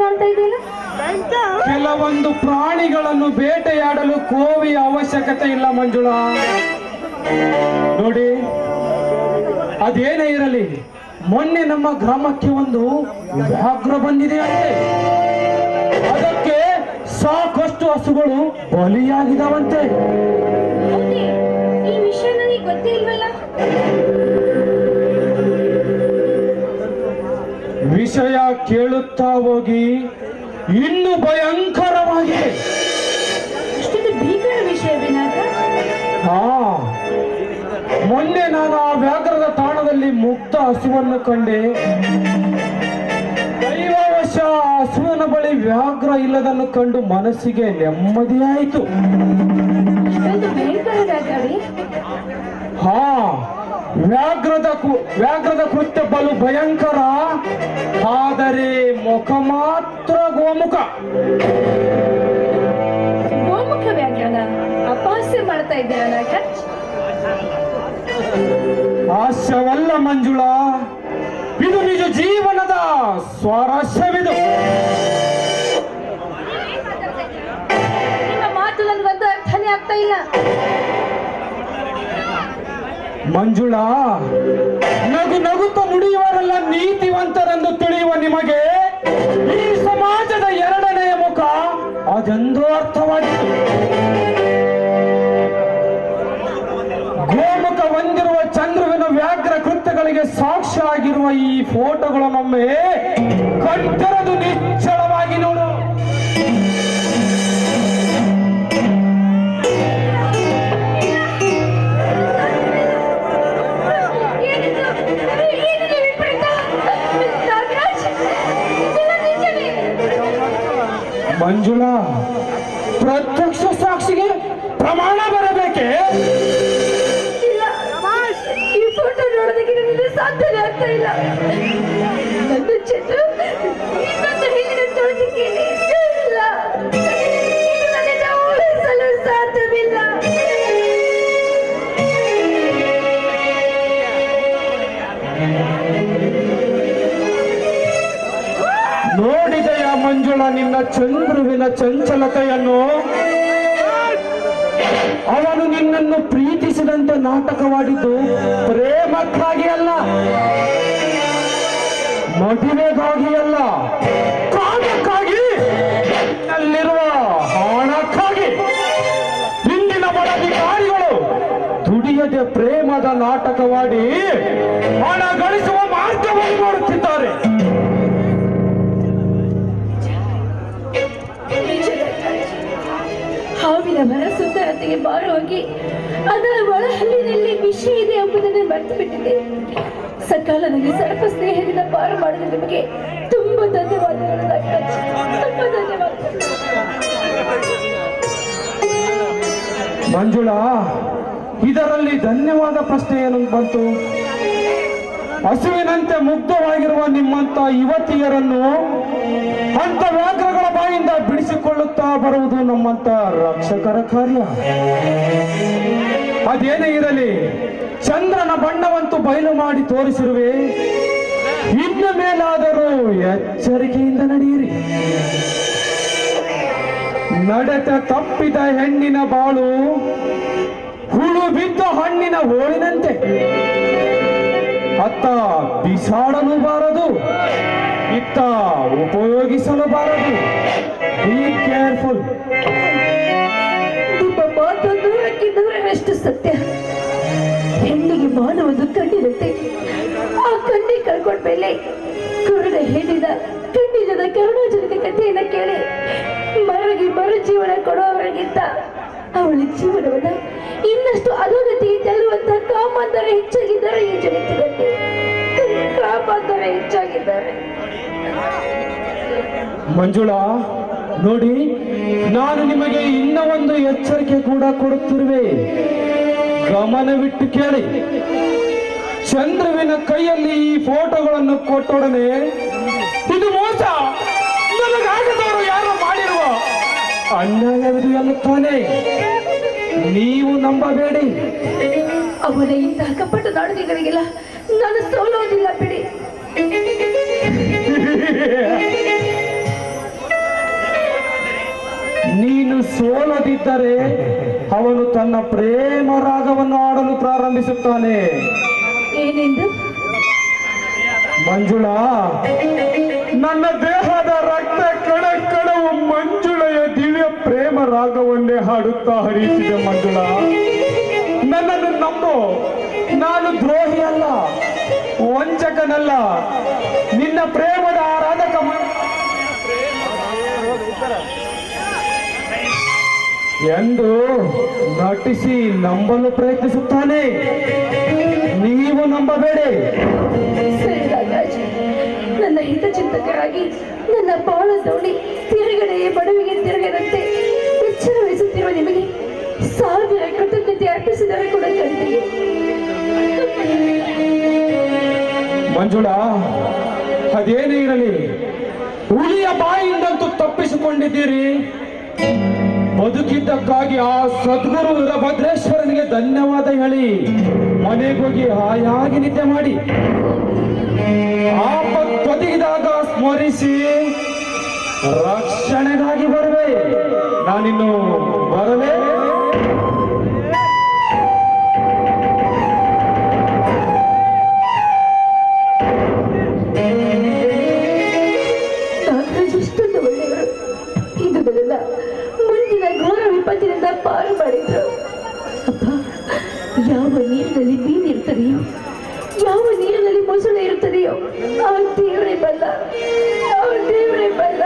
ಕಾಣ್ತಾ ಇದೆಯಲ್ಲ? ಕೆಲವೊಂದು ಪ್ರಾಣಿಗಳನ್ನು ಬೇಟೆಯಾಡಲು ಕೋವಿಯ ಅವಶ್ಯಕತೆ ಇಲ್ಲ ಮಂಜುಳಾ. ನೋಡಿ, ಅದೇನೇ ಇರಲಿ, ಮೊನ್ನೆ ನಮ್ಮ ಗ್ರಾಮಕ್ಕೆ ಒಂದು ವ್ಯಾಘ್ರ ಬಂದಿದೆ ಅಂತೆ. ಅದಕ್ಕೆ ಸಾಕಷ್ಟು ಹಸುಗಳು ಬಲಿಯಾಗಿದವಂತೆ. ಈ ವಿಷಯ ನನಗೆ ಗೊತ್ತೇ ಇಲ್ವಲ್ಲ. ವಿಷಯ ಕೇಳುತ್ತಾ ಹೋಗಿ ಇನ್ನು ಭಯಂಕರವಾಗಿದೆ. ಇಷ್ಟೊಂದು ಭೀಕರ ವಿಷಯವೇನಾಗ? ಮೊನ್ನೆ ನಾನು ಆ ವ್ಯಾಘ್ರದ ತಾಣದಲ್ಲಿ ಮುಕ್ತ ಹಸುವನ್ನು ಕಂಡೆ. ದೈವವಶ ಹಸುವಿನ ಬಳಿ ವ್ಯಾಘ್ರ ಇಲ್ಲದನ್ನು ಕಂಡು ಮನಸ್ಸಿಗೆ ನೆಮ್ಮದಿಯಾಯಿತು. ವ್ಯಾಘ್ರದ ಕೃತ್ಯ ಬಲು ಭಯಂಕರ, ಆದರೆ ಮುಖ ಮಾತ್ರ ಗೋಮುಖ. ಗೋಮುಖ ವ್ಯಾಘ್ರನ ಅಪಹಾಸ್ಯ ಮಾಡ್ತಾ ಇದ್ದೀರಾ? ಹಾಸ್ಯವಲ್ಲ ಮಂಜುಳಾ, ಇದು ನಿಜ ಜೀವನದ ಸ್ವಾರಸ್ಯವಿದು. ನಿಮ್ಮ ಮಾತು ನನಗೊಂದು ಅರ್ಥನೇ ಆಗ್ತಾ ಇಲ್ಲ. ಮಂಜುಳಾ, ನಗು ನಗುತ್ತ ನುಡಿಯುವರೆಲ್ಲ ನೀತಿವಂತರೆಂದು ತಿಳಿಯುವ ನಿಮಗೆ ಈ ಸಮಾಜದ ಎರಡನೆಯ ಮುಖ ಅದೆಂದು ಅರ್ಥವಾಗಿತ್ತು. ಗೋಮುಖ ಹೊಂದಿರುವ ಚಂದ್ರುವಿನ ವ್ಯಾಘ್ರ ಕೃತ್ಯಗಳಿಗೆ ಸಾಕ್ಷ್ಯ ಆಗಿರುವ ಈ ಫೋಟೋಗಳನ್ನೊಮ್ಮೆ ಕಟ್ಟರದು ನಿಶ್ಚಳವಾಗಿ ನೋಡು. ಮಂಜುಳಾ, ಪ್ರತ್ಯಕ್ಷ ಸಾಕ್ಷಿಗೆ ಪ್ರಮಾಣ ಬರಬೇಕೆ? ಈ ಫೋಟೋ ನೋಡೋದಕ್ಕೆ ನನಗೆ ಸಾಧ್ಯನೇ ಆಗ್ತಾ ಇಲ್ಲ. ನನ್ನ ಚಂದ್ರ ಇನ್ನೊಂದು ಹೆಣ್ಣಿನ ತೊಳೆದಿಕ್ಕೆ ಇಲ್ಲ. ನನ್ನಿಂದ ಊಹಿಸಲು ಸಾಧ್ಯವಿಲ್ಲ. ನೋಡಿದೆಯ ಮಂಜುಳಾ ನಿನ್ನ ಚಂದ್ರುವಿನ ಚಂಚಲತೆಯನ್ನು? ಅವನು ನಿನ್ನನ್ನು ಪ್ರೀತಿಸಿದಂತೆ ನಾಟಕವಾಡಿದ್ದು ಪ್ರೇಮಕ್ಕಾಗಿ ಅಲ್ಲ, ಮದುವೆಗಾಗಿ ಅಲ್ಲ, ಕಾಮಕ್ಕಾಗಿ, ಅಲ್ಲಿರುವ ಹಣಕ್ಕಾಗಿ. ಹಿಂದಿನ ಬಡಾಧಿಕಾರಿಗಳು ದುಡಿಯದೆ ಪ್ರೇಮದ ನಾಟಕವಾಡಿ ಹಣ ಗಳಿಸುವ ಮಾರ್ಗವನ್ನು ನೋಡುತ್ತಿದ್ದಾರೆ. ಹಾವಿನ ಮರ ಸುಂದರತೆಗೆ ಮಾರುವಾಗಿ ಅದರ ಒಳಹಲ್ಲಿನಲ್ಲಿ ವಿಷ ಇದೆ ಎಂಬುದನ್ನು ಮರೆತು ಬಿಟ್ಟಿದೆ. ಸಕಾಲದಲ್ಲಿ ಸರ್ಪ ಸ್ನೇಹದಿಂದ ಪಾರು ಮಾಡಿದ ನಿಮಗೆ ತುಂಬಾ ಧನ್ಯವಾದಗಳು. ತುಂಬಾ ಧನ್ಯವಾದಗಳು ಮಂಜುಳಾ. ಇದರಲ್ಲಿ ಧನ್ಯವಾದ ಪ್ರಶ್ನೆ ಏನು ಬಂತು? ಹಸುವಿನಂತೆ ಮುಗ್ಧವಾಗಿರುವ ನಿಮ್ಮಂತ ಯುವತಿಯರನ್ನು ಅಂತ ವ್ಯಾಘ್ರಗಳ ಬಾಯಿಂದ ಬಿಡಿಸಿಕೊಳ್ಳುತ್ತಾ ಬರುವುದು ನಮ್ಮಂತ ರಕ್ಷಕರ ಕಾರ್ಯ. ಅದೇನೇ ಇರಲಿ, ಚಂದ್ರನ ಬಣ್ಣವಂತೂ ಬಯಲು ಮಾಡಿ ತೋರಿಸಿರುವೆ. ಇನ್ನು ಮೇಲಾದರೂ ಎಚ್ಚರಿಕೆಯಿಂದ ನಡೆಯಿರಿ. ನಡೆತ ತಪ್ಪಿದ ಹೆಣ್ಣಿನ ಬಾಳು ಹುಳು ಬಿದ್ದ ಹಣ್ಣಿನ ಹೋಳಿನಂತೆ. ಅತ್ತ ಬಿಸಾಡಲು ಬಾರದು, ಇತ್ತ ಉಪಯೋಗಿಸಲು ಬಾರದು. Be careful. ನಿಮ್ಮ ಮಾತು ನೂರಕ್ಕೆ ನೂರರಷ್ಟು ಸತ್ಯ. ಹೆಣ್ಣಿಗೆ ಮಾನವೊಂದು ಕಣ್ಣಿರುತ್ತೆ. ಆ ಕಣ್ಣಿ ಕಳ್ಕೊಂಡ್ಮೇಲೆ ಕುರುಡ ಹೆಣ್ಣಿನ ಕಣ್ಣಿನ ಕರುಣಾಜನಕ ಕಥೆಯನ್ನ ಕೇಳಿ ಮರಗಿ ಮರು ಜೀವನ ಕೊಡುವವರಿಗಿಂತ ಅವಳ ಜೀವನವನ್ನ ಇನ್ನಷ್ಟು ಅಧೋಗತಿಗೆ ತಳ್ಳುವಂತಹ ಕಾಮಾಂಧರ ಹೆಚ್ಚಾಗಿದ್ದಾರೆ. ಈ ಜಗತ್ತಿನಲ್ಲಿ ಕಾಮಾಂಧರ ಹೆಚ್ಚಾಗಿದ್ದಾರೆ. ಮಂಜುಳಾ, ನೋಡಿ, ನಾನು ನಿಮಗೆ ಇನ್ನ ಒಂದು ಎಚ್ಚರಿಕೆ ಕೂಡ ಕೊಡುತ್ತಿರುವೆ. ಗಮನವಿಟ್ಟು ಕೇಳಿ. ಚಂದ್ರುವಿನ ಕೈಯಲ್ಲಿ ಈ ಫೋಟೋಗಳನ್ನು ಕೊಟ್ಟೊಡನೆ ಇದು ಮೋಸ, ನನಗಾಗದವರು ಯಾರು ಮಾಡಿರುವ ಅನ್ಯಾಯವಿದು ಎನ್ನುತ್ತಾನೆ. ನೀವು ನಂಬಬೇಡಿ. ಅವನ ಇಂತಹ ಕಪಟ ನಾಟಕಗಳಿಗೆಲ್ಲ ನಾನು ಸೋಲೋದಿಲ್ಲ ಬಿಡಿ. ಇದ್ದರೆ ಅವನು ತನ್ನ ಪ್ರೇಮ ರಾಗವನ್ನು ಆಡಲು ಪ್ರಾರಂಭಿಸುತ್ತಾನೆ. ಏನೆಂದು? ಮಂಜುಳಾ, ನನ್ನ ದೇಹದ ರಕ್ತ ಕಣ ಕಣವು ಮಂಜುಳೆಯ ದಿವ್ಯ ಪ್ರೇಮ ರಾಗವನ್ನೇ ಹಾಡುತ್ತಾ ಹರಿಯುತ್ತಿದೆ. ಮಂಜುಳಾ, ನನ್ನನ್ನು ನಂಬು, ನಾನು ದ್ರೋಹಿ ಅಲ್ಲ, ವಂಚಕನಲ್ಲ, ನಿನ್ನ ಪ್ರೇಮದ ಆರಾಧಕ ಎಂದು ನಟಿಸಿ ನಂಬಲು ಪ್ರಯತ್ನಿಸುತ್ತಾನೆ. ನೀವು ನಂಬಬೇಡಿ. ಸರಿ ರಾಜಾಜ್, ನನ್ನ ಹಿತಚಿಂತಕರಾಗಿ ನನ್ನ ಬಾಳ ದೋಣಿ ತಿರುಗಡೆಯೇ ಬಡವಿಗೆ ತಿರುಗದಂತೆ ಎಚ್ಚರ ವಹಿಸುತ್ತಿರುವ ನಿಮಗೆ 1000 ಕೃತಜ್ಞತೆ ಅರ್ಪಿಸಿದರೆ ಕೂಡ ಕಡಿಮೆಯೇ. ಮಂಜುಳಾ, ಅದೇನೇ ಇರಲಿ, ಹುಲಿಯ ಬಾಯಿಂದಂತೂ ತಪ್ಪಿಸಿಕೊಂಡಿದ್ದೀರಿ. ಬದುಕಿದ್ದಕ್ಕಾಗಿ ಆ ಸದ್ಗುರು ವೀರಭದ್ರೇಶ್ವರನಿಗೆ ಧನ್ಯವಾದ ಹೇಳಿ ಮನೆಗೋಗಿ ಹಾಯಾಗಿ ನಿದ್ದೆ ಮಾಡಿ ಆಪತ್ತೊದಗಿದಾಗ ಸ್ಮರಿಸಿ ರಕ್ಷಣೆಗಾಗಿ ಬರುವೆ. ನಾನಿನ್ನು ಬರಲೇ. ಎಷ್ಟೊಂದು ಒಳ್ಳೆಯವರು. ಇದು ನನ್ನ ಮುಂದಿನ ಘೋರ ವಿಪತ್ತಿನಿಂದ ಪಾರು ಮಾಡಿದ್ರು. ಅಪ್ಪ, ಯಾವ ನೀರಿನಲ್ಲಿ ಮೀನಿರ್ತದೆಯೋ, ಯಾವ ನೀರಿನಲ್ಲಿ ಮೊಸಳೆ ಇರುತ್ತದೆಯೋ, ಆ ದೇವರೇ ಬಲ್ಲ, ಆ ದೇವರೇ ಬಲ್ಲ.